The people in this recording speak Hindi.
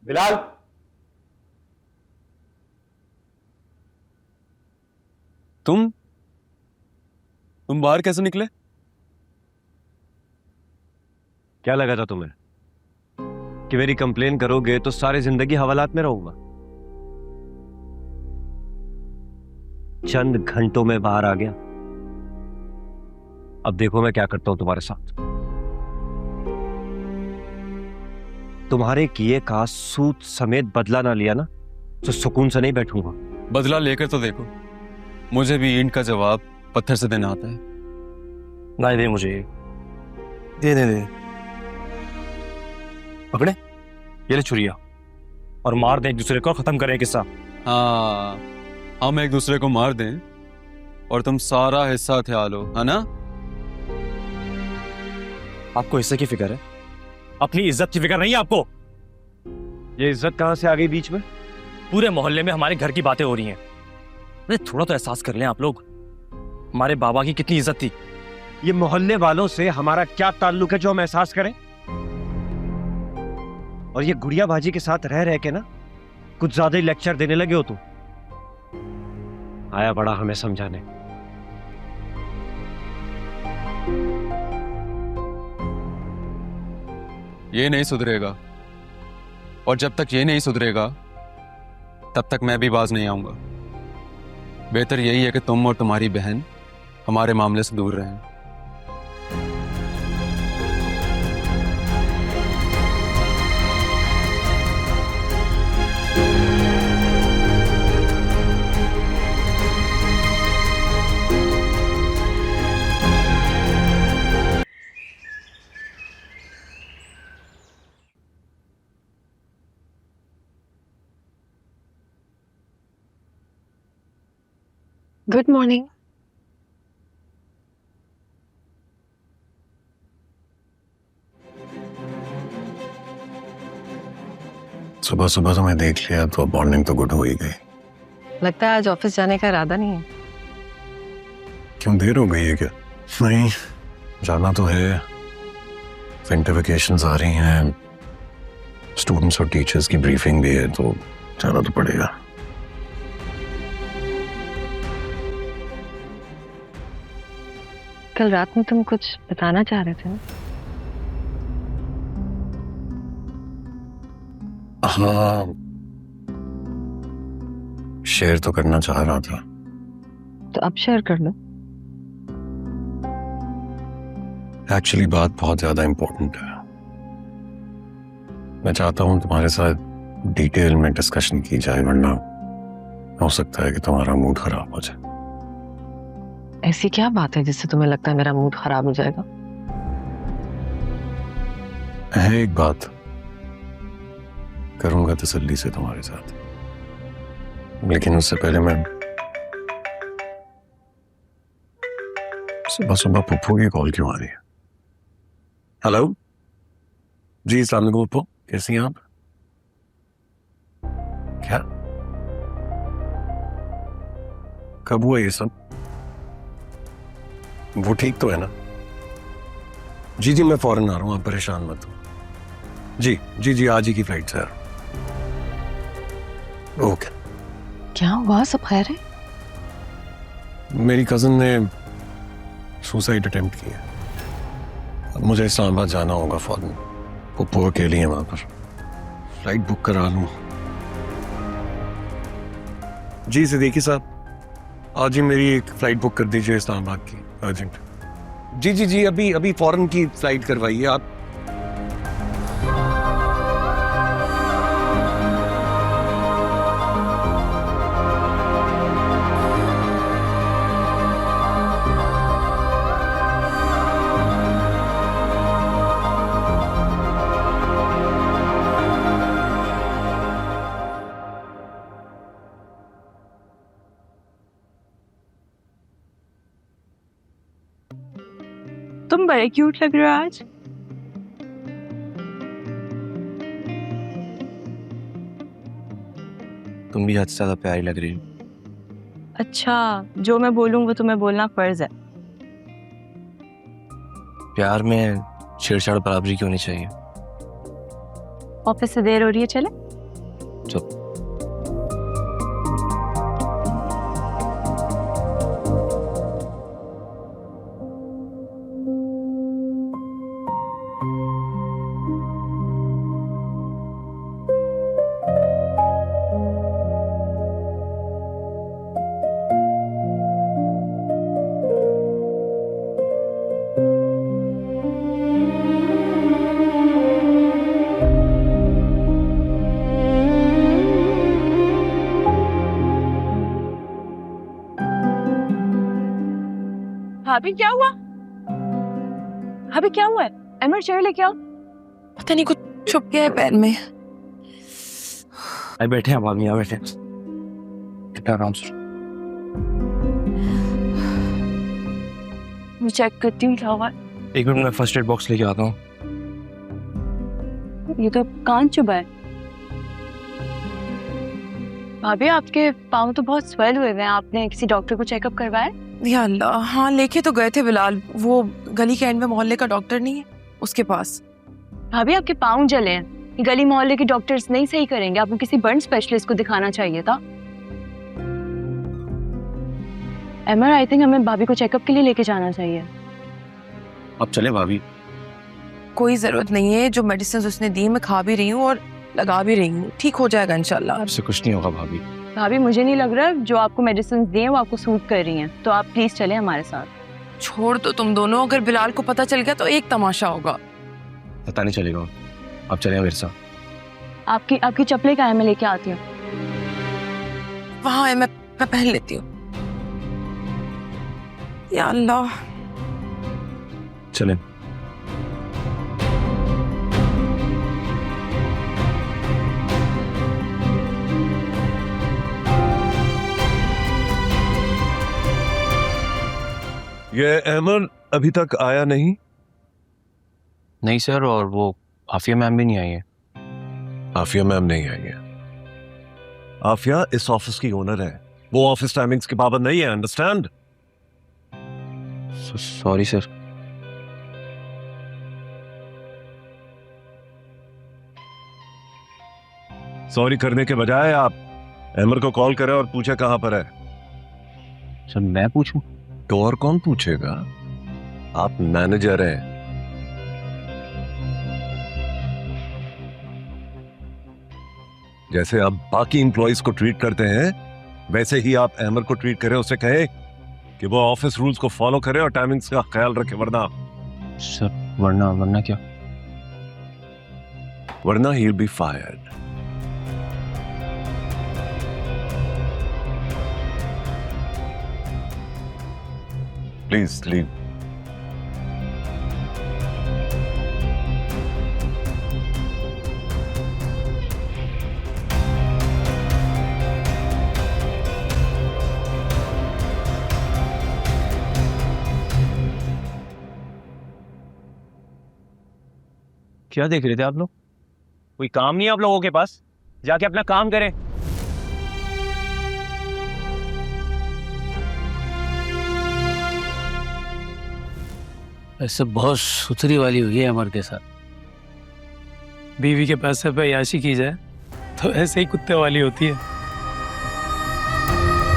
बिलाल। तुम बाहर कैसे निकले? क्या लगा था तुम्हें कि मेरी कंप्लेन करोगे तो सारी जिंदगी हवालात में रहूंगा? चंद घंटों में बाहर आ गया। अब देखो मैं क्या करता हूं तुम्हारे साथ। तुम्हारे किए का सूद समेत बदला ना लिया ना तो सुकून से नहीं बैठूंगा। बदला लेकर तो देखो, मुझे भी ईंट का जवाब पत्थर से देना आता है। नहीं दे मुझे, दे दे दे। पकड़े, ये ले छुरिया और मार दे एक दूसरे को और खत्म करें किस्सा। हाँ, हम एक दूसरे को मार दें और तुम सारा हिस्सा हथिया लो, है ना? आपको हिस्से की फिक्र है, अपनी इज्जत की फिक्र नहीं है आपको। ये इज्जत कहां से आ गई बीच में? पूरे मोहल्ले में हमारे घर की बातें हो रही हैं। अरे थोड़ा तो एहसास कर लें आप लोग, हमारे बाबा की कितनी इज्जत थी। ये मोहल्ले वालों से हमारा क्या ताल्लुक है जो हम एहसास करें? और ये गुड़िया बाजी के साथ रह रह के ना कुछ ज्यादा ही लेक्चर देने लगे हो तुम। आया बड़ा हमें समझाने। ये नहीं सुधरेगा, और जब तक ये नहीं सुधरेगा तब तक मैं भी बाज नहीं आऊंगा। बेहतर यही है कि तुम और तुम्हारी बहन हमारे मामले से दूर रहें। Good morning. सुबह सुबह तो मैं देख लिया तो मॉर्निंग तो गुड हो ही गई। लगता है आज ऑफिस जाने का इरादा नहीं है। क्यों देर हो गई है क्या? नहीं, जाना तो है। विंटर वेकेशंस आ रही हैं, स्टूडेंट्स और टीचर्स की ब्रीफिंग भी है, तो जाना तो पड़ेगा। कल रात में तुम कुछ बताना चाह रहे थे ना? हाँ, शेयर तो करना चाह रहा था। तो अब शेयर कर लो। एक्चुअली बात बहुत ज्यादा इंपॉर्टेंट है। मैं चाहता हूं तुम्हारे साथ डिटेल में डिस्कशन की जाए, वरना हो सकता है कि तुम्हारा मूड खराब हो जाए। ऐसी क्या बात है जिससे तुम्हें लगता है मेरा मूड खराब हो जाएगा? है एक बात, करूंगा तसल्ली से तुम्हारे साथ, लेकिन उससे पहले मैं सुबह सुबह पप्पू की कॉल क्यों आ रही है? हेलो जी, अस्सलाम वालेकुम पप्पू, कैसी हैं आप? क्या? कब हुआ ये सब? वो ठीक तो है ना? जी जी, मैं फौरन आ रहा हूं, आप परेशान मत हो। जी जी जी, आज ही की फ्लाइट से आ रहा हूं। ओके। क्या हुआ, सब खैर है? मेरी कजन ने सुसाइड अटेम्प्ट किया। अब मुझे इस्लामाबाद जाना होगा फौरन। पप्पू अकेली है वहां पर, फ्लाइट बुक करा लूं? जी सिद्दीकी साहब, आज ही मेरी एक फ्लाइट बुक कर दीजिए इस्लामाबाद की, अर्जेंट। जी जी जी, अभी अभी फौरन की फ्लाइट करवाइए आप। तुम बड़े क्यूट लग रहे हो आज। तुम भी हद से ज्यादा प्यारी लग रही हो। अच्छा, जो मैं बोलूं वो तुम्हें बोलना फर्ज है। प्यार में छेड़छाड़ बराबरी की होनी चाहिए। ऑफिस से देर हो रही है, चले? चल। भाभी क्या हुआ? भाभी क्या हुआ है? अमर चेयर लेके आओ। पता नहीं कुछ छुप गया है पैर में। आए बैठे हैं आदमी, यहाँ बैठे आराम से। मैं चेक करती हूँ क्या हुआ है। एक मिनट, मैं फर्स्ट एड बॉक्स लेके आता हूँ। ये तो कान चुभा है। भाभी आपके पाँव तो बहुत स्वेल हुए हैं, आपने किसी डॉक्टर को चेकअप करवाया? या अल्लाह, हाँ लेके तो गए थे बिलाल, वो गली के एंड में मोहल्ले का डॉक्टर नहीं है उसके पास। भाभी आपके पाँव जले हैं, ये गली मोहल्ले के डॉक्टर्स नहीं सही करेंगे, आपको किसी बर्न स्पेशलिस्ट को दिखाना चाहिए था। एमर, आई थिंक हमें भाभी को चेकअप के लिए लेके जाना चाहिए। अब चले भाभी? कोई जरूरत नहीं है, जो मेडिसिन उसने दी मैं खा भी रही हूँ और लगा भी रही हूँ, ठीक हो जाएगा इंशाल्लाह। आपसे कुछ नहीं होगा भाभी। भाभी मुझे नहीं लग रहा जो आपको मेडिसिन दिए वो आपको सूट कर रही हैं, तो आप प्लीज चलें हमारे साथ। छोड़ दो तुम दोनों, अगर बिलाल को पता चल गया तो एक तमाशा होगा। पता नहीं चलेगा। अब चले मेरे साथ। आपकी चप्पलें कहाँ है? मैं लेके आती हूँ। वहाँ है, मैं पहन लेती हूँ। या अल्लाह, चलें। ये अहमद अभी तक आया नहीं? नहीं सर, और वो आफिया मैम भी नहीं आई है। आफिया मैम नहीं आई है? आफिया इस ऑफिस की ओनर है, वो ऑफिस टाइमिंग्स की पाबंद नहीं है, अंडरस्टैंड? Sorry sir. सॉरी करने के बजाय आप अहमद को कॉल करें और पूछे कहां पर है। सर मैं पूछूं? तो और कौन पूछेगा? आप मैनेजर हैं। जैसे आप बाकी एम्प्लॉइज को ट्रीट करते हैं वैसे ही आप अहमद को ट्रीट करें, उसे कहे कि वो ऑफिस रूल्स को फॉलो करे और टाइमिंग्स का ख्याल रखे, वरना सर वरना क्या? वरना he will be fired. Please leave. क्या देख रहे थे आप लोग? कोई काम नहीं है आप लोगों के पास? जाके अपना काम करें। ऐसे बहुत सुथरी वाली हुई है अमर के साथ। बीवी के पैसे पे याशी की जाए तो ऐसे ही कुत्ते वाली होती है।